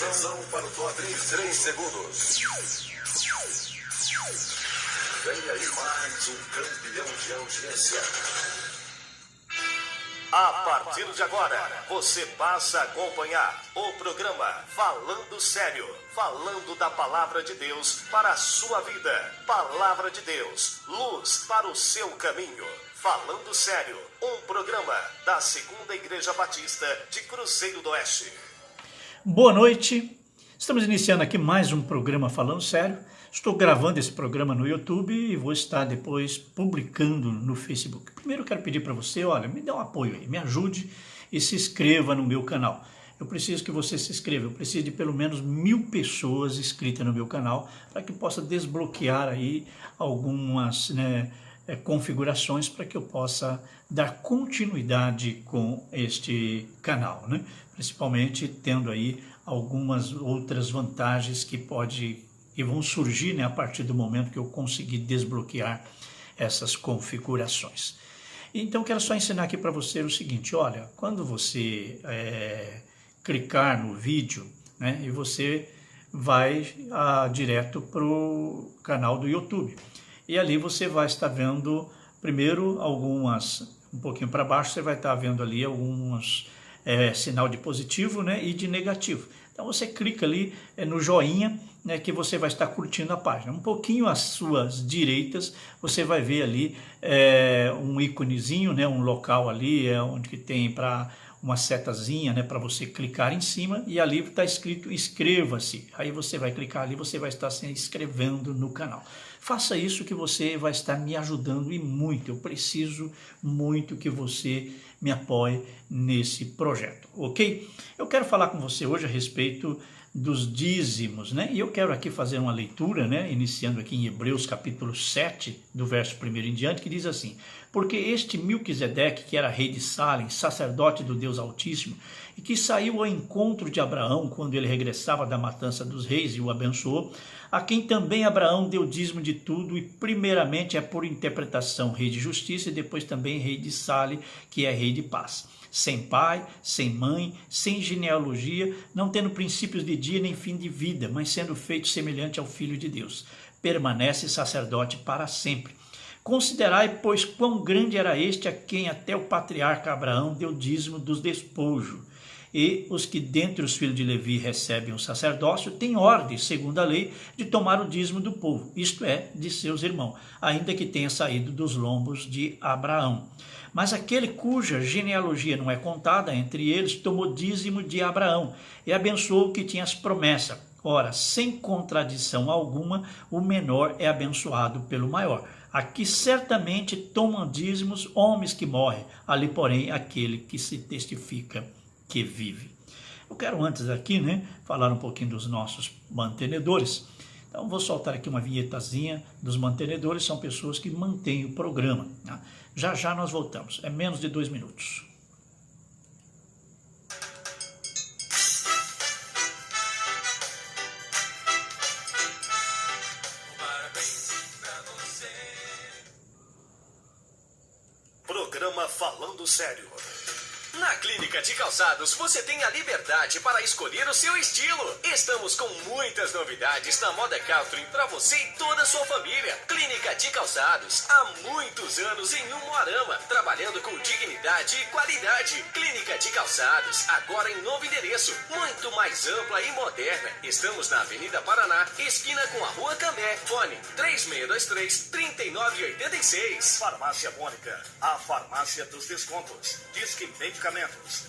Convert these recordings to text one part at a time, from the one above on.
Atenção para o top em 3 segundos. Vem aí mais um campeão de audiência. A partir de agora, você passa a acompanhar o programa Falando Sério, falando da Palavra de Deus para a sua vida. Palavra de Deus, luz para o seu caminho. Falando Sério, um programa da Segunda Igreja Batista de Cruzeiro do Oeste. Boa noite, estamos iniciando aqui mais um programa Falando Sério. Estou gravando esse programa no YouTube e vou estar depois publicando no Facebook. Primeiro eu quero pedir para você, olha, me dê um apoio aí, me ajude e se inscreva no meu canal. Eu preciso que você se inscreva, eu preciso de pelo menos 1000 pessoas inscritas no meu canal para que possa desbloquear aí algumas configurações para que eu possa dar continuidade com este canal, né? Principalmente tendo aí algumas outras vantagens que vão surgir, a partir do momento que eu conseguir desbloquear essas configurações. Então, quero só ensinar aqui para você o seguinte, olha, quando você clicar no vídeo, e você vai direto para o canal do YouTube. E ali você vai estar vendo, primeiro, um pouquinho para baixo, você vai estar vendo ali alguns sinal de positivo, e de negativo. Então você clica ali no joinha, que você vai estar curtindo a página. Um pouquinho às suas direitas, você vai ver ali um íconezinho, um local ali, onde que tem para uma setazinha, para você clicar em cima, e ali está escrito inscreva-se. Aí você vai clicar ali, você vai estar se inscrevendo no canal. Faça isso que você vai estar me ajudando e muito. Eu preciso muito que você me apoie nesse projeto, ok? Eu quero falar com você hoje a respeito dos dízimos, E eu quero aqui fazer uma leitura, iniciando aqui em Hebreus capítulo 7, do verso 1 em diante, que diz assim: porque este Melquisedeque, que era rei de Salem, sacerdote do Deus Altíssimo, e que saiu ao encontro de Abraão quando ele regressava da matança dos reis e o abençoou, a quem também Abraão deu dízimo de tudo, e primeiramente é por interpretação rei de justiça, e depois também rei de Salem, que é rei de paz. Sem pai, sem mãe, sem genealogia, não tendo princípios de dia nem fim de vida, mas sendo feito semelhante ao Filho de Deus. Permanece sacerdote para sempre. Considerai, pois, quão grande era este a quem até o patriarca Abraão deu dízimo dos despojos. E os que dentre os filhos de Levi recebem o sacerdócio têm ordem, segundo a lei, de tomar o dízimo do povo, isto é, de seus irmãos, ainda que tenha saído dos lombos de Abraão. Mas aquele cuja genealogia não é contada entre eles tomou dízimo de Abraão e abençoou o que tinha as promessas. Ora, sem contradição alguma, o menor é abençoado pelo maior. Aqui certamente tomam dízimos homens que morrem, ali porém aquele que se testifica que vive. Eu quero antes aqui, falar um pouquinho dos nossos mantenedores. Então vou soltar aqui uma vinhetazinha dos mantenedores, são pessoas que mantêm o programa. Já já nós voltamos, é menos de 2 minutos. Programa Falando Sério. Na Clínica de Calçados, você tem a liberdade para escolher o seu estilo. Estamos com muitas novidades na moda Caltrim para você e toda a sua família. Clínica de Calçados, há muitos anos em Umuarama, trabalhando com dignidade e qualidade. Clínica de Calçados, agora em novo endereço, muito mais ampla e moderna. Estamos na Avenida Paraná, esquina com a Rua Cambé. Fone 3623-3986. Farmácia Mônica, a farmácia dos descontos. Disque Medicamentos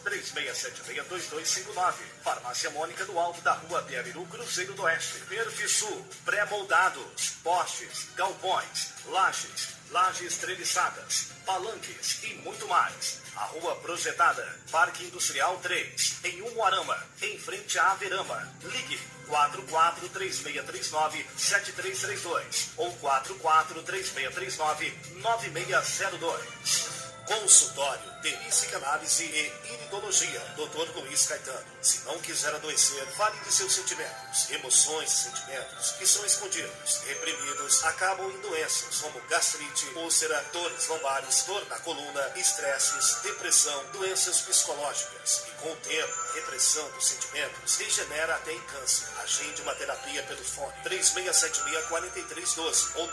3676-2259. Farmácia Mônica do Alto da Rua Piabiru, Cruzeiro do Oeste. Perfisul, pré-moldados, postes, galpões, lajes treliçadas, palanques e muito mais. A Rua Projetada, Parque Industrial 3, em Umuarama, em frente à Averama. Ligue 443639-7332 ou 443639-9602. Consultório Perícia, análise e iridologia, Dr. Luiz Caetano. Se não quiser adoecer, fale de seus sentimentos, emoções e sentimentos que são escondidos, reprimidos, acabam em doenças como gastrite, úlcera, dores lombares, dor na coluna, estresses, depressão, doenças psicológicas. E com o tempo, a repressão dos sentimentos degenera até em câncer. Agende uma terapia pelo fone 3676-4312 ou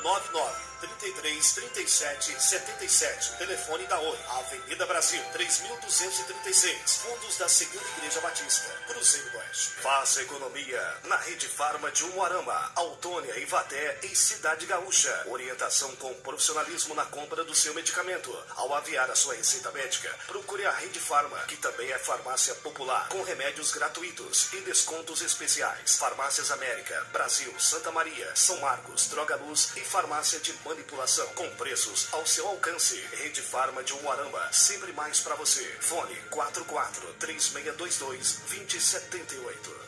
99-33-37-77. Telefone da Oi, Avenida Brasil, 3236, Fundos da Segunda Igreja Batista, Cruzeiro do Oeste. Faça economia na Rede Farma de Umuarama, Autônia, Ivaté e Cidade Gaúcha. Orientação com profissionalismo na compra do seu medicamento. Ao aviar a sua receita médica, procure a Rede Farma, que também é farmácia popular, com remédios gratuitos e descontos especiais. Farmácias América, Brasil, Santa Maria, São Marcos, Droga Luz e farmácia de manipulação, com preços ao seu alcance. Rede Farma de Umuarama, sempre mais para você. Fone 44-3622-2078.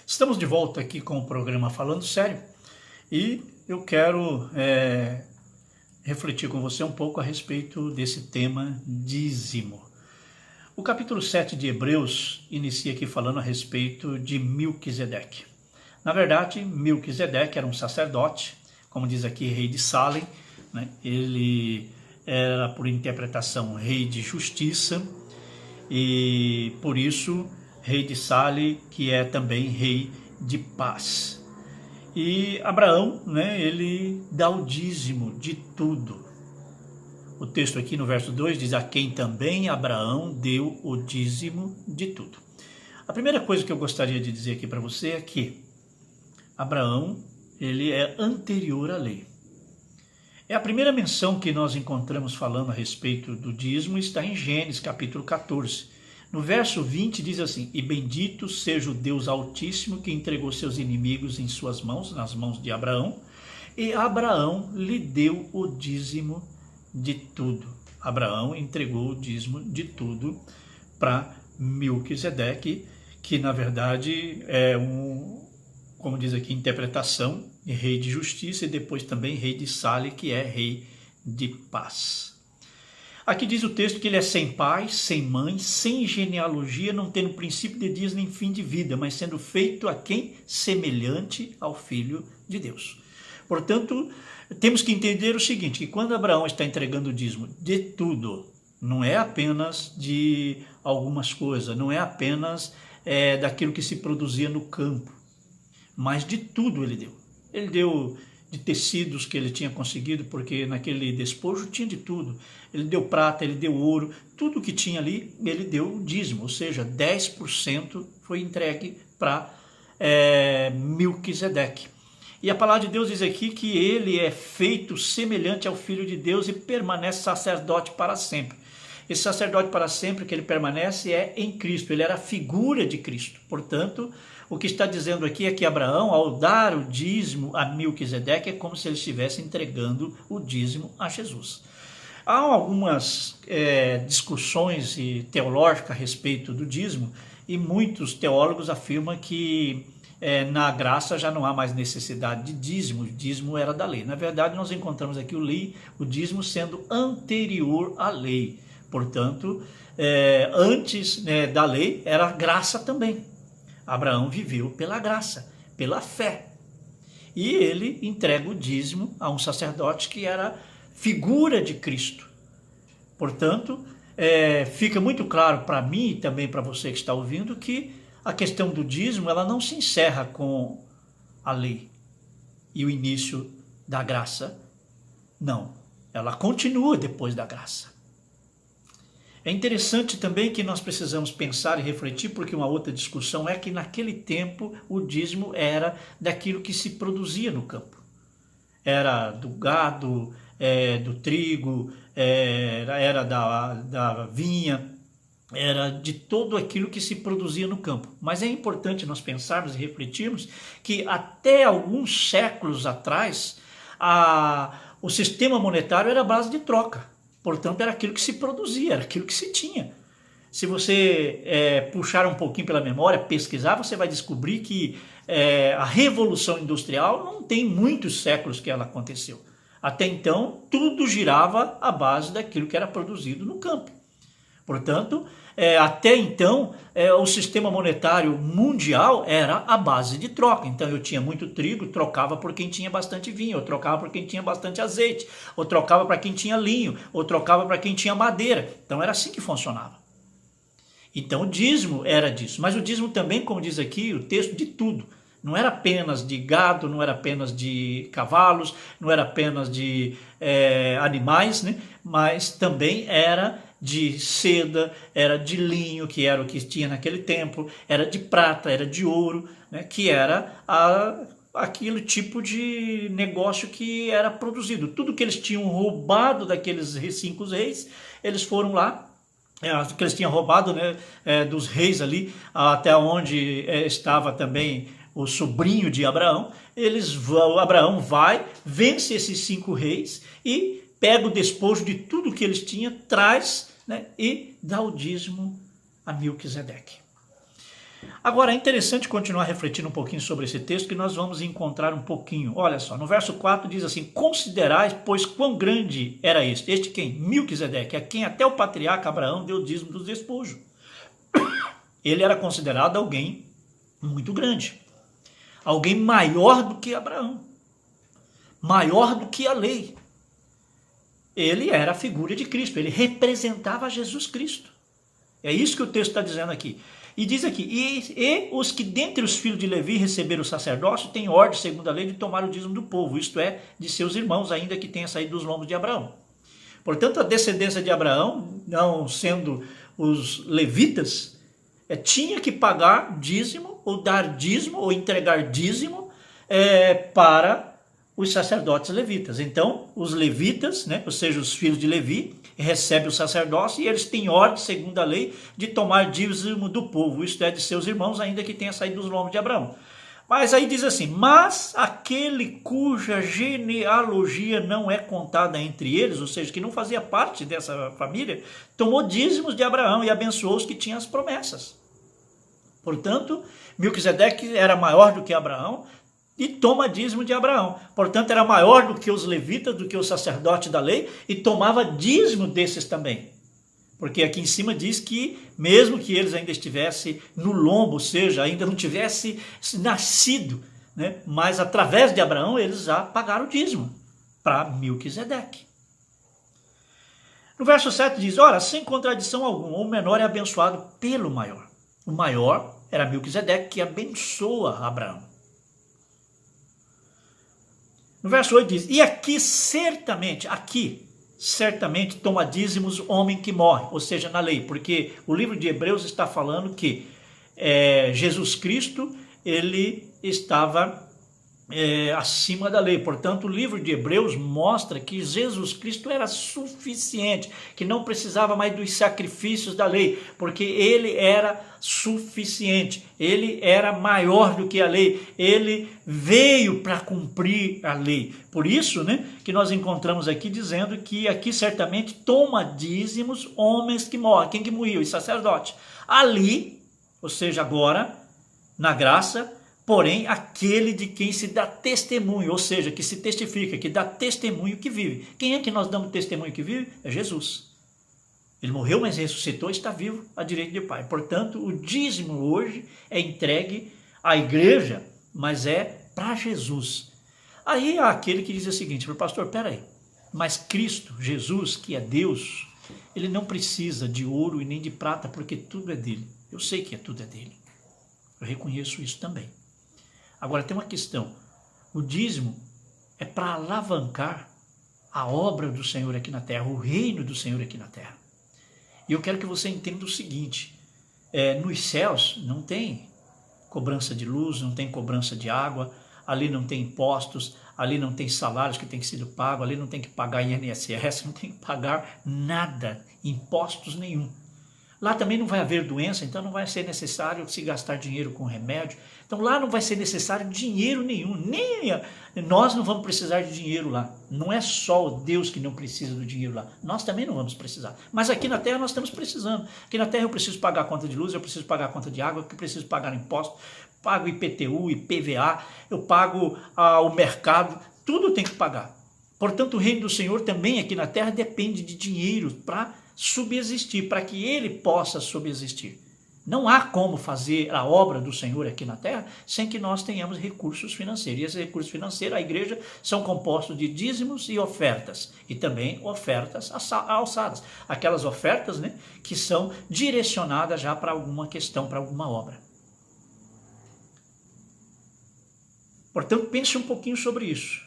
Estamos de volta aqui com o programa Falando Sério e eu quero refletir com você um pouco a respeito desse tema dízimo. O capítulo 7 de Hebreus inicia aqui falando a respeito de Melquisedeque. Na verdade, Melquisedeque era um sacerdote, como diz aqui, rei de Salem, né? Ele era, por interpretação, rei de justiça e, por isso, rei de Salem, que é também rei de paz. E Abraão, né, ele dá o dízimo de tudo. O texto aqui no verso 2 diz: a quem também Abraão deu o dízimo de tudo. A primeira coisa que eu gostaria de dizer aqui para você é que Abraão, ele é anterior à lei. É a primeira menção que nós encontramos falando a respeito do dízimo, está em Gênesis capítulo 14. No verso 20 diz assim: e bendito seja o Deus Altíssimo que entregou seus inimigos em suas mãos, nas mãos de Abraão, e Abraão lhe deu o dízimo de tudo. Abraão entregou o dízimo de tudo para Melquisedeque, que na verdade é como diz aqui, interpretação, rei de justiça e depois também rei de Salem, que é rei de paz. Aqui diz o texto que ele é sem pai, sem mãe, sem genealogia, não tendo princípio de dias nem fim de vida, mas sendo feito a quem? Semelhante ao Filho de Deus. Portanto, temos que entender o seguinte, que quando Abraão está entregando o dízimo de tudo, não é apenas de algumas coisas, não é apenas daquilo que se produzia no campo, mas de tudo ele deu. Ele deu de tecidos que ele tinha conseguido, porque naquele despojo tinha de tudo. Ele deu prata, ele deu ouro, tudo que tinha ali, ele deu o dízimo, ou seja, 10% foi entregue para Melquisedeque. E a palavra de Deus diz aqui que ele é feito semelhante ao Filho de Deus e permanece sacerdote para sempre. Esse sacerdote para sempre que ele permanece é em Cristo, ele era a figura de Cristo. Portanto, o que está dizendo aqui é que Abraão, ao dar o dízimo a Melquisedeque, é como se ele estivesse entregando o dízimo a Jesus. Há algumas discussões teológicas a respeito do dízimo, e muitos teólogos afirmam que na graça já não há mais necessidade de dízimo, o dízimo era da lei. Na verdade, nós encontramos aqui o dízimo sendo anterior à lei. Portanto, antes da lei era graça também. Abraão viveu pela graça, pela fé. E ele entrega o dízimo a um sacerdote que era figura de Cristo. Portanto, fica muito claro para mim e também para você que está ouvindo que a questão do dízimo ela não se encerra com a lei e o início da graça. Não, ela continua depois da graça. É interessante também que nós precisamos pensar e refletir, porque uma outra discussão é que naquele tempo o dízimo era daquilo que se produzia no campo. Era do gado, do trigo, era da vinha, era de todo aquilo que se produzia no campo. Mas é importante nós pensarmos e refletirmos que até alguns séculos atrás o sistema monetário era a base de troca. Portanto, era aquilo que se produzia, era aquilo que se tinha. Se você puxar um pouquinho pela memória, pesquisar, você vai descobrir que a Revolução Industrial não tem muitos séculos que ela aconteceu. Até então, tudo girava à base daquilo que era produzido no campo. Portanto, até então, o sistema monetário mundial era a base de troca. Então eu tinha muito trigo, trocava por quem tinha bastante vinho, ou trocava por quem tinha bastante azeite, ou trocava para quem tinha linho, ou trocava para quem tinha madeira. Então era assim que funcionava. Então o dízimo era disso. Mas o dízimo também, como diz aqui o texto, de tudo. Não era apenas de gado, não era apenas de cavalos, não era apenas de animais, né? Mas também era de seda, era de linho, que era o que tinha naquele tempo, era de prata, era de ouro, né? Que era aquele tipo de negócio que era produzido. Tudo que eles tinham roubado daqueles 5 reis, eles foram lá, que eles tinham roubado, né, dos reis ali, até onde estava também o sobrinho de Abraão. Abraão vai, vence esses 5 reis e pega o despojo de tudo que eles tinham, traz, né, e dá o dízimo a Melquisedeque. Agora é interessante continuar refletindo um pouquinho sobre esse texto, que nós vamos encontrar um pouquinho. Olha só, no verso 4 diz assim: considerais, pois, quão grande era este. Este quem? Melquisedeque, a quem até o patriarca Abraão deu o dízimo dos despojos. Ele era considerado alguém muito grande, alguém maior do que Abraão, maior do que a lei. Ele era a figura de Cristo, ele representava Jesus Cristo. É isso que o texto está dizendo aqui. E diz aqui: e os que dentre os filhos de Levi receberam o sacerdócio têm ordem, segundo a lei, de tomar o dízimo do povo, isto é, de seus irmãos, ainda que tenha saído dos lombos de Abraão. Portanto, a descendência de Abraão, não sendo os levitas, tinha que pagar dízimo, ou dar dízimo, ou entregar dízimo para os sacerdotes levitas. Então, os levitas, né, ou seja, os filhos de Levi, recebem o sacerdócio e eles têm ordem, segundo a lei, de tomar dízimo do povo, isto é, de seus irmãos, ainda que tenha saído dos lombos de Abraão. Mas aí diz assim: mas aquele cuja genealogia não é contada entre eles, ou seja, que não fazia parte dessa família, tomou dízimos de Abraão e abençoou os que tinham as promessas. Portanto, Melquisedeque era maior do que Abraão e toma dízimo de Abraão. Portanto, era maior do que os levitas, do que o sacerdote da lei, e tomava dízimo desses também. Porque aqui em cima diz que, mesmo que eles ainda estivessem no lombo, ou seja, ainda não tivessem nascido, né, mas através de Abraão eles já pagaram o dízimo para Melquisedeque. No verso 7 diz: ora, sem contradição alguma, o menor é abençoado pelo maior. O maior era Melquisedeque, que abençoa Abraão. No verso 8 diz: e aqui certamente toma dízimos homem que morre, ou seja, na lei, porque o livro de Hebreus está falando que Jesus Cristo, ele estava acima da lei. Portanto, o livro de Hebreus mostra que Jesus Cristo era suficiente, que não precisava mais dos sacrifícios da lei, porque ele era suficiente, ele era maior do que a lei, ele veio para cumprir a lei. Por isso, né, que nós encontramos aqui dizendo que aqui certamente toma dízimos homens que morrem. Quem que morreu? Os sacerdotes. Ali, ou seja, agora, na graça, porém, aquele de quem se dá testemunho, ou seja, que se testifica, que dá testemunho que vive. Quem é que nós damos testemunho que vive? É Jesus. Ele morreu, mas ressuscitou e está vivo à direita do Pai. Portanto, o dízimo hoje é entregue à igreja, mas é para Jesus. Aí há aquele que diz o seguinte: pastor, peraí, mas Cristo, Jesus, que é Deus, ele não precisa de ouro e nem de prata, porque tudo é dele. Eu sei que tudo é dele. Eu reconheço isso também. Agora tem uma questão: o dízimo é para alavancar a obra do Senhor aqui na terra, o reino do Senhor aqui na terra. E eu quero que você entenda o seguinte: nos céus não tem cobrança de luz, não tem cobrança de água, ali não tem impostos, ali não tem salários que tem que ser pago, ali não tem que pagar INSS, não tem que pagar nada, impostos nenhum. Lá também não vai haver doença, então não vai ser necessário se gastar dinheiro com remédio. Então lá não vai ser necessário dinheiro nenhum, nem nós não vamos precisar de dinheiro lá. Não é só o Deus que não precisa do dinheiro lá, nós também não vamos precisar. Mas aqui na terra nós estamos precisando. Aqui na terra eu preciso pagar a conta de luz, eu preciso pagar a conta de água, eu preciso pagar imposto, pago IPTU, IPVA, eu pago o mercado, tudo tem que pagar. Portanto, o reino do Senhor também aqui na terra depende de dinheiro para subsistir, para que ele possa subsistir. Não há como fazer a obra do Senhor aqui na terra sem que nós tenhamos recursos financeiros. E esses recursos financeiros, a igreja, são compostos de dízimos e ofertas. E também ofertas alçadas. Aquelas ofertas, né, que são direcionadas já para alguma questão, para alguma obra. Portanto, pense um pouquinho sobre isso.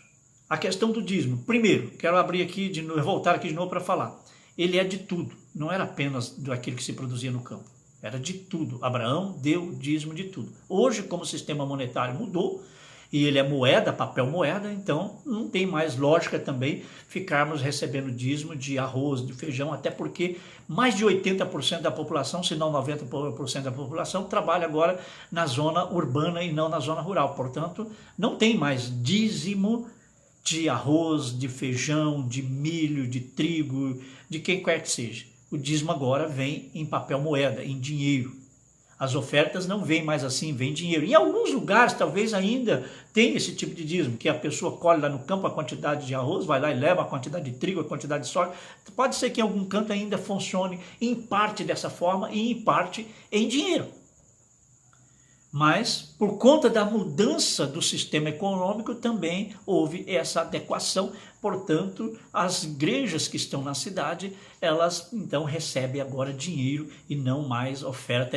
A questão do dízimo. Primeiro, quero abrir aqui, voltar aqui de novo para falar. Ele é de tudo. Não era apenas daquilo que se produzia no campo. Era de tudo. Abraão deu dízimo de tudo. Hoje, como o sistema monetário mudou, e ele é moeda, papel moeda, então não tem mais lógica também ficarmos recebendo dízimo de arroz, de feijão, até porque mais de 80% da população, se não 90% da população, trabalha agora na zona urbana e não na zona rural. Portanto, não tem mais dízimo de arroz, de feijão, de milho, de trigo, de quem quer que seja. O dízimo agora vem em papel moeda, em dinheiro. As ofertas não vêm mais assim, vem dinheiro. Em alguns lugares talvez ainda tem esse tipo de dízimo, que a pessoa colhe lá no campo a quantidade de arroz, vai lá e leva a quantidade de trigo, a quantidade de soja. Pode ser que em algum canto ainda funcione em parte dessa forma e em parte em dinheiro. Mas, por conta da mudança do sistema econômico, também houve essa adequação. Portanto, as igrejas que estão na cidade, elas então recebem agora dinheiro e não mais oferta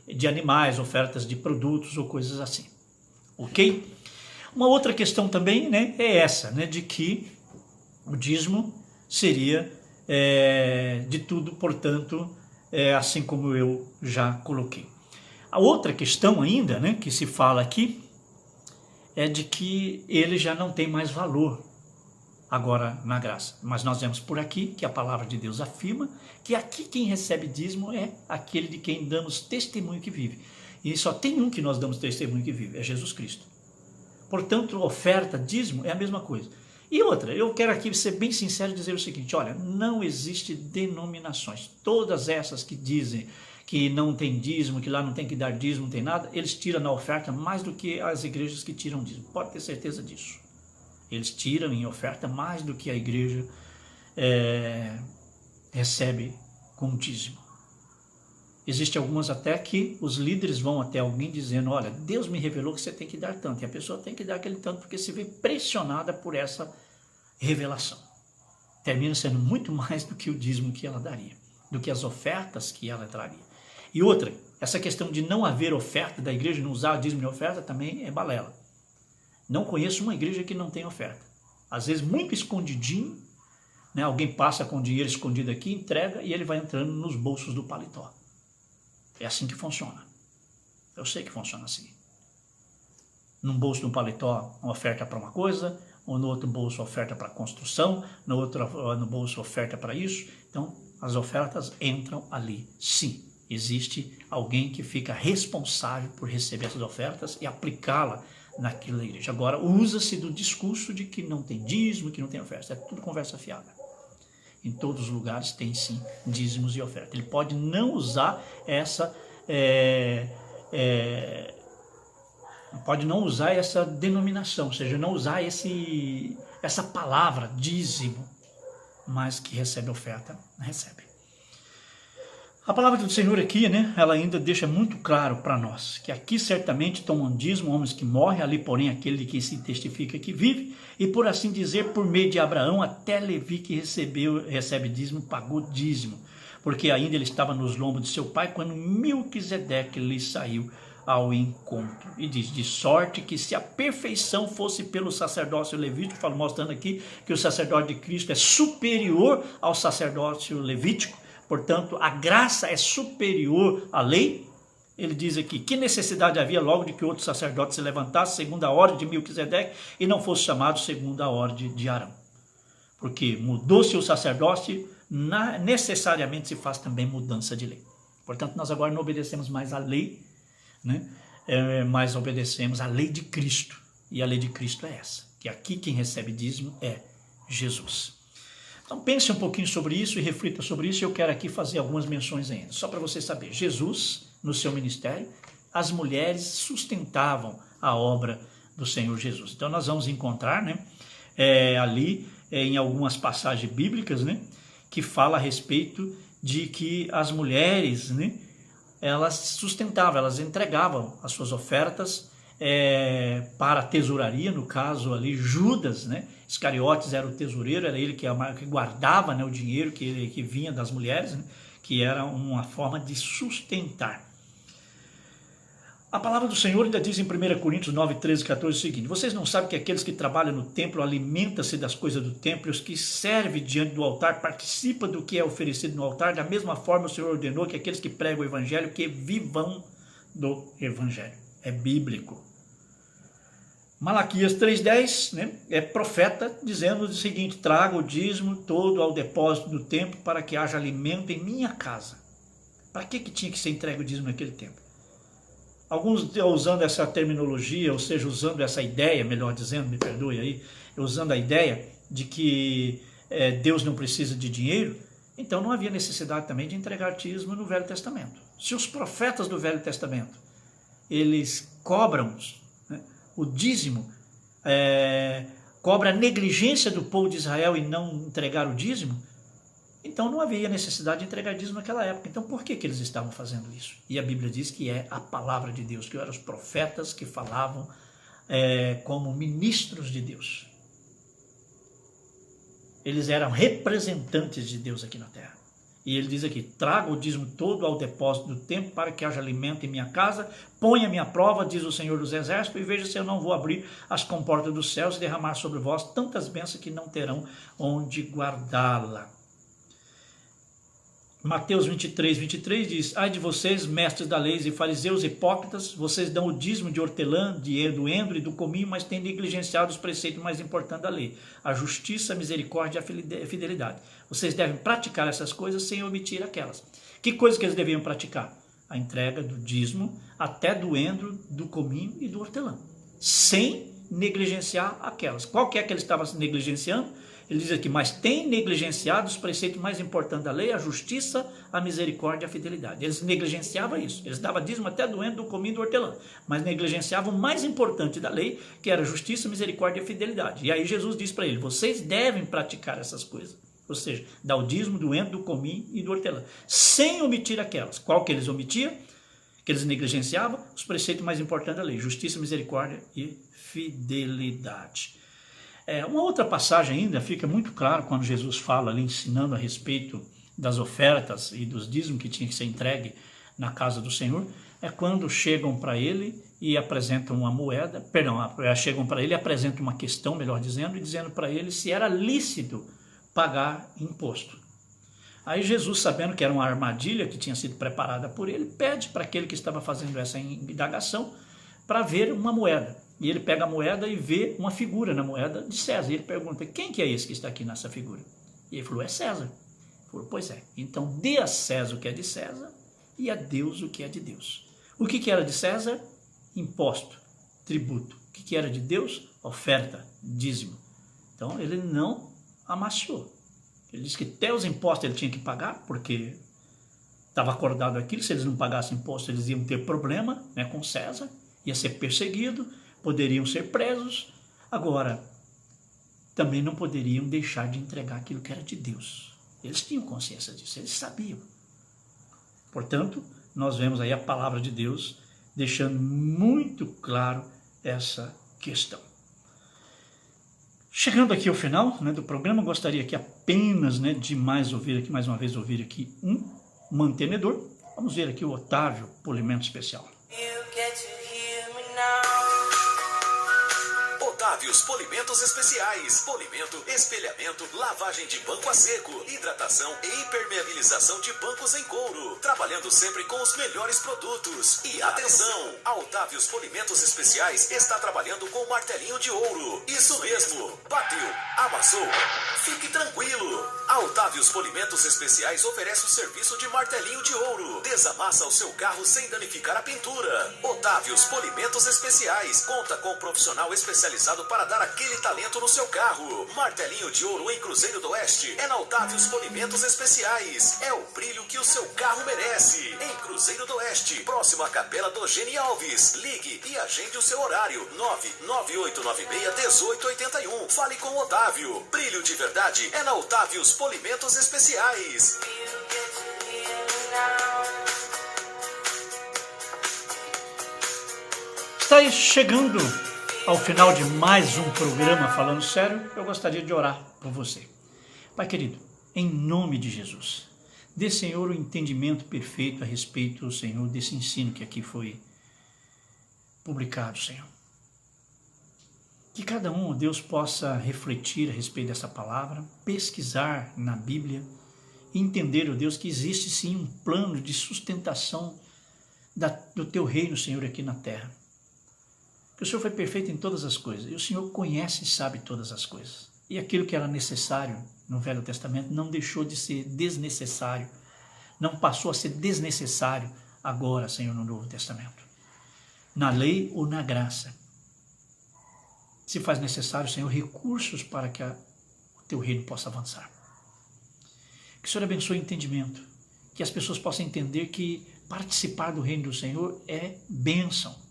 de animais, ofertas de produtos ou coisas assim. Ok? Uma outra questão também, né, é essa, né, de que o dízimo seria de tudo, portanto, assim como eu já coloquei. A outra questão ainda, né, que se fala aqui, é de que ele já não tem mais valor agora na graça. Mas nós vemos por aqui que a palavra de Deus afirma que aqui quem recebe dízimo é aquele de quem damos testemunho que vive. E só tem um que nós damos testemunho que vive, é Jesus Cristo. Portanto, oferta, dízimo é a mesma coisa. E outra, eu quero aqui ser bem sincero e dizer o seguinte, olha, não existe denominações. Todas essas que dizem que não tem dízimo, que lá não tem que dar dízimo, não tem nada, eles tiram na oferta mais do que as igrejas que tiram dízimo. Pode ter certeza disso. Eles tiram em oferta mais do que a igreja recebe com dízimo. Existem algumas até que os líderes vão até alguém dizendo, olha, Deus me revelou que você tem que dar tanto. E a pessoa tem que dar aquele tanto porque se vê pressionada por essa revelação. Termina sendo muito mais do que o dízimo que ela daria, do que as ofertas que ela traria. E outra, essa questão de não haver oferta da igreja, não usar o dízimo de oferta, também é balela. Não conheço uma igreja que não tem oferta. Às vezes muito escondidinho, né? Alguém passa com dinheiro escondido aqui, entrega e ele vai entrando nos bolsos do paletó. É assim que funciona. Eu sei que funciona assim. Num bolso de um paletó, uma oferta para uma coisa, ou no outro bolso, oferta para construção, no bolso, oferta para isso. Então, as ofertas entram ali. Sim, existe alguém que fica responsável por receber essas ofertas e aplicá-la naquilo da igreja. Agora, usa-se do discurso de que não tem dízimo, que não tem oferta. É tudo conversa fiada. Em todos os lugares tem sim dízimos e ofertas. Ele pode não usar essa pode não usar essa denominação, ou seja, não usar essa palavra dízimo, mas que recebe oferta, recebe. A palavra do Senhor aqui, né, ela ainda deixa muito claro para nós que aqui certamente tomam dízimo homens que morrem, ali porém aquele de quem se testifica que vive, e por assim dizer, por meio de Abraão, até Levi que recebe dízimo, pagou dízimo, porque ainda ele estava nos lombos de seu pai, quando Melquisedeque lhe saiu ao encontro. E diz, de sorte que se a perfeição fosse pelo sacerdócio levítico, mostrando aqui que o sacerdócio de Cristo é superior ao sacerdócio levítico, portanto, a graça é superior à lei. Ele diz aqui, que necessidade havia logo de que outro sacerdote se levantasse segundo a ordem de Melquisedeque e não fosse chamado segundo a ordem de Arão. Porque mudou-se o sacerdócio, necessariamente se faz também mudança de lei. Portanto, nós agora não obedecemos mais à lei, né? Mas obedecemos à lei de Cristo. E a lei de Cristo é essa, que aqui quem recebe dízimo é Jesus. Então pense um pouquinho sobre isso e reflita sobre isso. Eu quero aqui fazer algumas menções ainda, só para você saber. Jesus, no seu ministério, as mulheres sustentavam a obra do Senhor Jesus. Então nós vamos encontrar, né, ali em algumas passagens bíblicas, né, que fala a respeito de que as mulheres, né, elas sustentavam, elas entregavam as suas ofertas para a tesouraria, no caso ali Judas, né, Iscariotes era o tesoureiro, era ele que guardava, né, o dinheiro que vinha das mulheres, né, que era uma forma de sustentar. A palavra do Senhor ainda diz em 1 Coríntios 9, 13, 14 o seguinte: vocês não sabem que aqueles que trabalham no templo alimentam-se das coisas do templo, e os que servem diante do altar participam do que é oferecido no altar? Da mesma forma o Senhor ordenou que aqueles que pregam o evangelho que vivam do evangelho. É bíblico. Malaquias 3,10, né, é profeta dizendo o seguinte: traga o dízimo todo ao depósito do templo para que haja alimento em minha casa. Para que tinha que ser entregue o dízimo naquele tempo? Alguns usando essa terminologia, ou seja, usando essa ideia, melhor dizendo, me perdoe aí, usando a ideia de que Deus não precisa de dinheiro, então não havia necessidade também de entregar dízimo no Velho Testamento. Se os profetas do Velho Testamento, eles cobram, né, o dízimo, cobra a negligência do povo de Israel em não entregar o dízimo, então não havia necessidade de entregar dízimo naquela época. Então por que eles estavam fazendo isso? E a Bíblia diz que é a palavra de Deus, que eram os profetas que falavam como ministros de Deus. Eles eram representantes de Deus aqui na terra. E ele diz aqui: traga o dízimo todo ao depósito do templo para que haja alimento em minha casa, ponha minha prova, diz o Senhor dos Exércitos, e veja se eu não vou abrir as comportas dos céus e derramar sobre vós tantas bênçãos que não terão onde guardá-la. Mateus 23, 23 diz: ai de vocês, mestres da lei e fariseus hipócritas, vocês dão o dízimo de hortelã, do endro e do cominho, mas têm negligenciado os preceitos mais importantes da lei: a justiça, a misericórdia e a fidelidade. Vocês devem praticar essas coisas sem omitir aquelas. Que coisas que eles deviam praticar? A entrega do dízimo, até do endro, do cominho e do hortelã, sem negligenciar aquelas. Qual que é que eles estavam negligenciando? Ele diz aqui: mas tem negligenciado os preceitos mais importantes da lei, a justiça, a misericórdia e a fidelidade. Eles negligenciavam isso. Eles davam dízimo até do endro, do cominho e do hortelã, mas negligenciavam o mais importante da lei, que era a justiça, a misericórdia e a fidelidade. E aí Jesus diz para ele: vocês devem praticar essas coisas. Ou seja, dar o dízimo do endro, do cominho e do hortelã, sem omitir aquelas. Qual que eles omitiam? Que eles negligenciavam? Os preceitos mais importantes da lei: justiça, misericórdia e fidelidade. Uma outra passagem ainda fica muito claro quando Jesus fala ali, ensinando a respeito das ofertas e dos dízimos que tinha que ser entregue na casa do Senhor, é quando chegam para ele e apresentam uma moeda, chegam para ele e apresentam uma questão, melhor dizendo, e dizendo para ele se era lícito pagar imposto. Aí Jesus, sabendo que era uma armadilha que tinha sido preparada por ele, pede para aquele que estava fazendo essa indagação para ver uma moeda. E ele pega a moeda e vê uma figura na moeda de César. E ele pergunta: quem que é esse que está aqui nessa figura? E ele falou: é César. Ele falou: pois é. Então dê a César o que é de César e a Deus o que é de Deus. O que era de César? Imposto, tributo. O que era de Deus? Oferta, dízimo. Então ele não amaciou. Ele disse que até os impostos ele tinha que pagar, porque estava acordado aquilo. Se eles não pagassem imposto, eles iam ter problema, né, com César, ia ser perseguido, poderiam ser presos. Agora, também não poderiam deixar de entregar aquilo que era de Deus. Eles tinham consciência disso, eles sabiam. Portanto, nós vemos aí a palavra de Deus deixando muito claro essa questão. Chegando aqui ao final, né, do programa, gostaria aqui apenas, né, de mais uma vez ouvir aqui um mantenedor. Vamos ver aqui o Otávio Polimento Especial. Otávios Polimentos Especiais: polimento, espelhamento, lavagem de banco a seco, hidratação e impermeabilização de bancos em couro, trabalhando sempre com os melhores produtos. E atenção, a Otávios Polimentos Especiais está trabalhando com o martelinho de ouro. Isso mesmo, bateu, amassou, fique tranquilo. A Otávios Polimentos Especiais oferece o serviço de martelinho de ouro. Desamassa o seu carro sem danificar a pintura. Otávios Polimentos Especiais conta com um profissional especializado para para dar aquele talento no seu carro. Martelinho de ouro em Cruzeiro do Oeste é na Otávio's Polimentos Especiais. É o brilho que o seu carro merece. Em Cruzeiro do Oeste, próximo à Capela do Geni Alves. Ligue e agende o seu horário. 99896-1881. Fale com o Otávio. Brilho de verdade é na Otávio's Polimentos Especiais. Está chegando ao final de mais um programa Falando Sério. Eu gostaria de orar por você. Pai querido, em nome de Jesus, dê, Senhor, o entendimento perfeito a respeito, Senhor, desse ensino que aqui foi publicado, Senhor. Que cada um, ó Deus, possa refletir a respeito dessa palavra, pesquisar na Bíblia e entender, ó Deus, que existe sim um plano de sustentação do teu reino, Senhor, aqui na terra. Que o Senhor foi perfeito em todas as coisas, e o Senhor conhece e sabe todas as coisas. E aquilo que era necessário no Velho Testamento não deixou de ser desnecessário, não passou a ser desnecessário agora, Senhor, no Novo Testamento. Na lei ou na graça. Se faz necessário, Senhor, recursos para que o teu reino possa avançar. Que o Senhor abençoe o entendimento, que as pessoas possam entender que participar do reino do Senhor é bênção.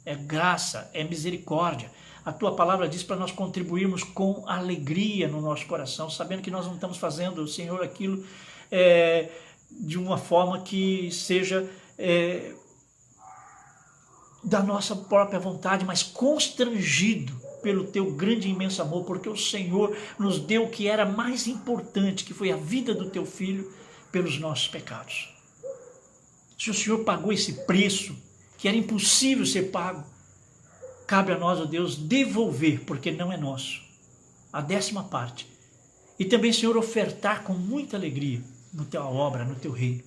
É graça, é misericórdia. A tua palavra diz para nós contribuirmos com alegria no nosso coração, sabendo que nós não estamos fazendo, Senhor, aquilo de uma forma que seja da nossa própria vontade, mas constrangido pelo teu grande e imenso amor, porque o Senhor nos deu o que era mais importante, que foi a vida do teu Filho pelos nossos pecados. Se o Senhor pagou esse preço, que era impossível ser pago, cabe a nós, ó Deus, devolver, porque não é nosso, a 10ª parte. E também, Senhor, ofertar com muita alegria na tua obra, no teu reino.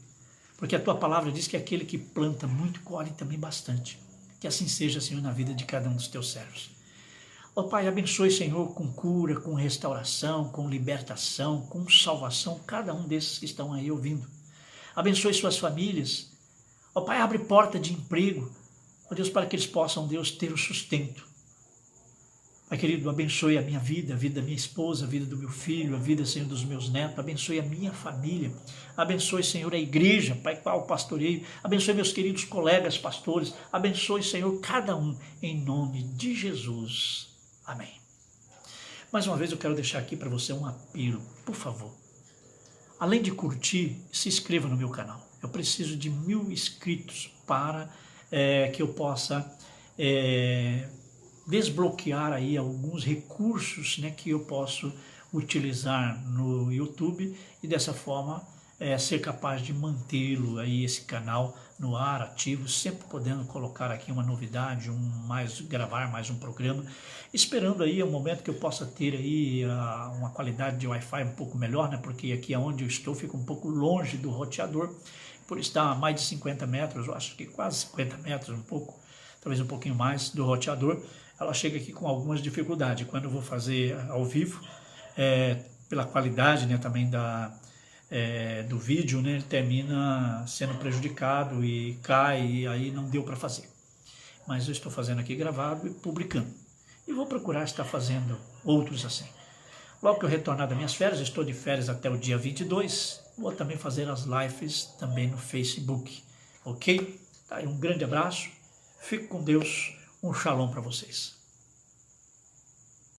Porque a tua palavra diz que aquele que planta muito colhe também bastante. Que assim seja, Senhor, na vida de cada um dos teus servos. Ó Pai, abençoe, Senhor, com cura, com restauração, com libertação, com salvação, cada um desses que estão aí ouvindo. Abençoe suas famílias. Ó Pai, abre porta de emprego, ó Deus, para que eles possam, Deus, ter o sustento. Pai querido, abençoe a minha vida, a vida da minha esposa, a vida do meu filho, a vida, Senhor, dos meus netos, abençoe a minha família, abençoe, Senhor, a igreja, Pai, qual pastoreio, abençoe meus queridos colegas pastores, abençoe, Senhor, cada um, em nome de Jesus. Amém. Mais uma vez eu quero deixar aqui para você um apelo, por favor. Além de curtir, se inscreva no meu canal. Eu preciso de 1000 inscritos para que eu possa desbloquear aí alguns recursos, né, que eu posso utilizar no YouTube e dessa forma ser capaz de mantê-lo aí, esse canal no ar, ativo, sempre podendo colocar aqui uma novidade, gravar mais um programa, esperando aí o momento que eu possa ter aí uma qualidade de Wi-Fi um pouco melhor, né, porque aqui onde eu estou fica um pouco longe do roteador, por estar a mais de 50 metros, eu acho que quase 50 metros, talvez um pouquinho mais do roteador, ela chega aqui com algumas dificuldades. Quando eu vou fazer ao vivo, pela qualidade, né, também do vídeo, né, termina sendo prejudicado e cai, e aí não deu para fazer. Mas eu estou fazendo aqui gravado e publicando. E vou procurar estar fazendo outros assim. Logo que eu retornar das minhas férias, estou de férias até o dia 22, vou também fazer as lives também no Facebook, ok? Tá aí, um grande abraço, fique com Deus, um shalom para vocês.